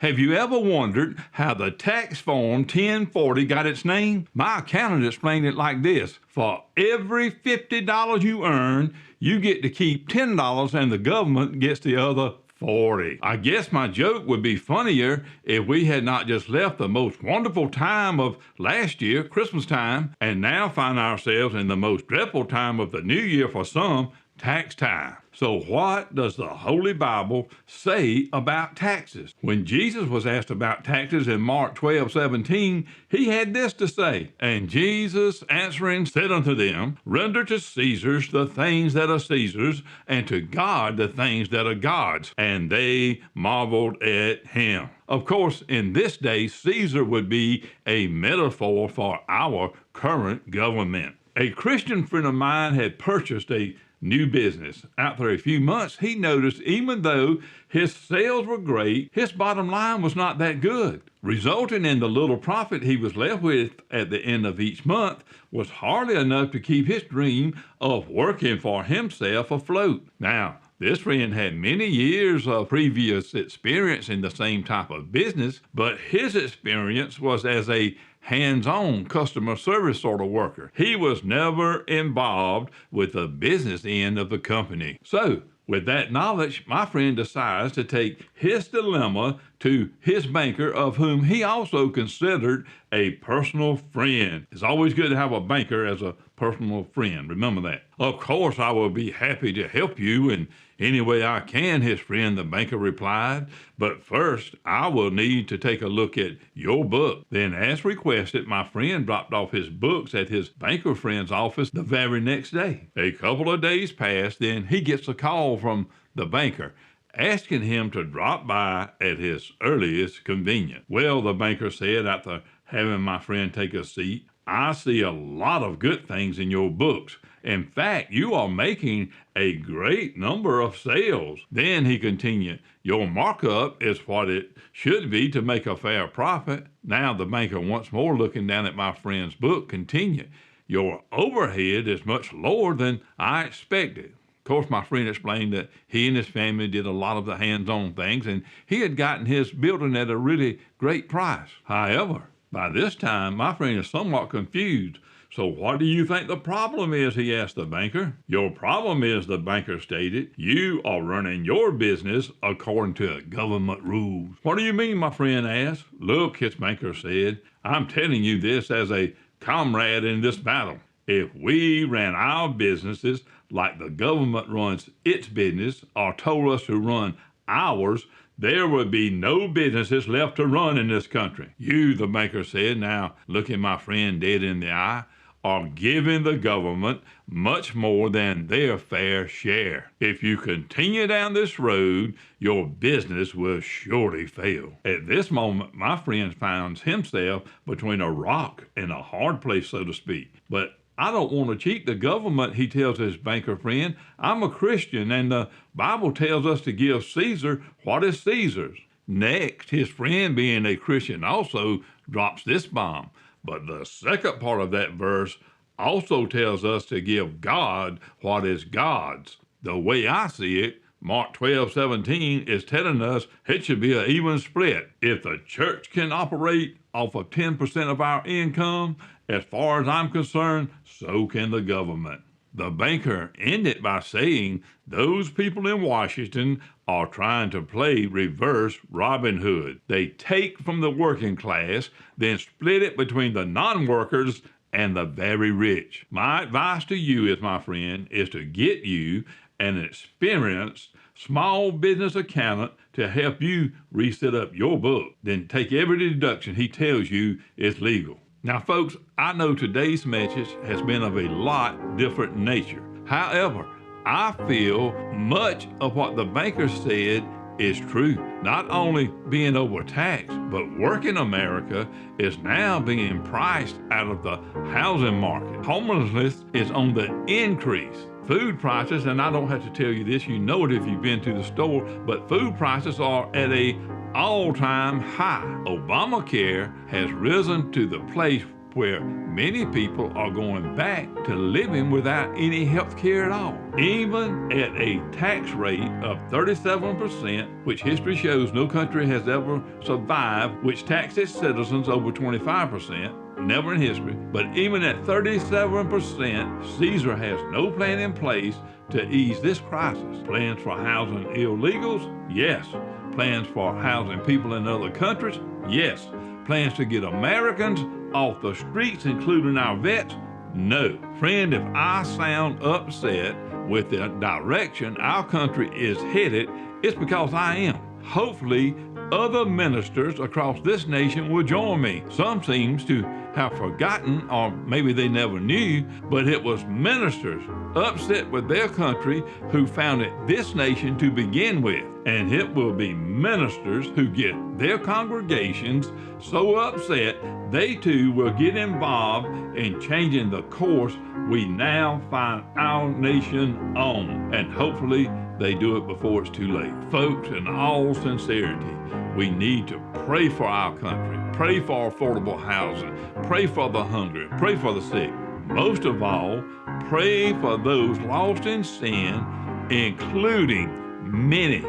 Have you ever wondered how the tax form 1040 got its name? My accountant explained it like this. For every $50 you earn, you get to keep $10 and the government gets the other 40. I guess my joke would be funnier if we had not just left the most wonderful time of last year, Christmas time, and now find ourselves in the most dreadful time of the new year for some, tax time. So what does the Holy Bible say about taxes? When Jesus was asked about taxes in Mark 12:17, he had this to say, "And Jesus answering said unto them, Render to Caesar the things that are Caesar's, and to God the things that are God's. And they marveled at him." Of course, in this day, Caesar would be a metaphor for our current government. A Christian friend of mine had purchased a new business. After a few months, he noticed even though his sales were great, his bottom line was not that good. Resulting in the little profit he was left with at the end of each month was hardly enough to keep his dream of working for himself afloat. Now, this friend had many years of previous experience in the same type of business, but his experience was as a hands-on customer service sort of worker. He was never involved with the business end of the company. So, with that knowledge, my friend decides to take his dilemma to his banker, of whom he also considered a personal friend. It's always good to have a banker as a personal friend. Remember that. Of course, I will be happy to help you in any way I can, his friend, the banker replied. But first, I will need to take a look at your book. Then, as requested, my friend dropped off his books at his banker friend's office the very next day. A couple of days passed, then he gets a call from the banker asking him to drop by at his earliest convenience. Well, the banker said after having my friend take a seat, I see a lot of good things in your books. In fact, you are making a great number of sales. Then he continued, your markup is what it should be to make a fair profit. Now the banker, once more looking down at my friend's book, continued, your overhead is much lower than I expected. Of course, my friend explained that he and his family did a lot of the hands-on things, and he had gotten his building at a really great price. However, by this time, my friend is somewhat confused. So what do you think the problem is, he asked the banker. Your problem is, the banker stated, you are running your business according to government rules. What do you mean, my friend asked. Look, his banker said, I'm telling you this as a comrade in this battle. If we ran our businesses like the government runs its business, or told us to run ours, there would be no businesses left to run in this country. You, the banker said, now looking my friend dead in the eye, are giving the government much more than their fair share. If you continue down this road, your business will surely fail. At this moment, my friend finds himself between a rock and a hard place, so to speak. But I don't want to cheat the government, he tells his banker friend. I'm a Christian, and the Bible tells us to give Caesar what is Caesar's. Next, his friend, being a Christian, also drops this bomb. But the second part of that verse also tells us to give God what is God's. The way I see it, Mark 12:17 is telling us it should be an even split. If the church can operate off of 10% of our income, as far as I'm concerned, so can the government. The banker ended by saying those people in Washington are trying to play reverse Robin Hood. They take from the working class, then split it between the non-workers and the very rich. My advice to you, is my friend, is to get you an experienced small business accountant to help you reset up your book. Then take every deduction he tells you is legal. Now, folks, I know today's message has been of a lot different nature. However, I feel much of what the banker said is true. Not only being overtaxed, but working America is now being priced out of the housing market. Homelessness is on the increase. Food prices, and I don't have to tell you this, you know it if you've been to the store, but food prices are at a all-time high. Obamacare has risen to the place where many people are going back to living without any health care at all. Even at a tax rate of 37%, which history shows no country has ever survived, which taxed its citizens over 25%, never in history. But even at 37%, Caesar has no plan in place to ease this crisis. Plans for housing illegals? Yes. Plans for housing people in other countries? Yes. Plans to get Americans off the streets, including our vets? No. Friend, if I sound upset with the direction our country is headed, it's because I am. Hopefully, other ministers across this nation will join me. Some seems to have forgotten, or maybe they never knew, but it was ministers upset with their country who founded this nation to begin with. And it will be ministers who get their congregations so upset they too will get involved in changing the course we now find our nation on. And hopefully they do it before it's too late. Folks, in all sincerity, we need to pray for our country, pray for affordable housing, pray for the hungry, pray for the sick. Most of all, pray for those lost in sin, including many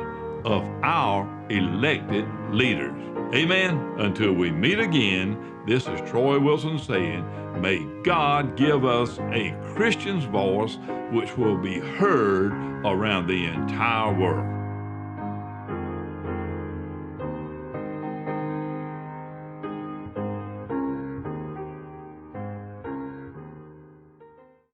of our elected leaders. Amen. Until we meet again, this is Troy Wilson saying, may God give us a Christian's voice which will be heard around the entire world.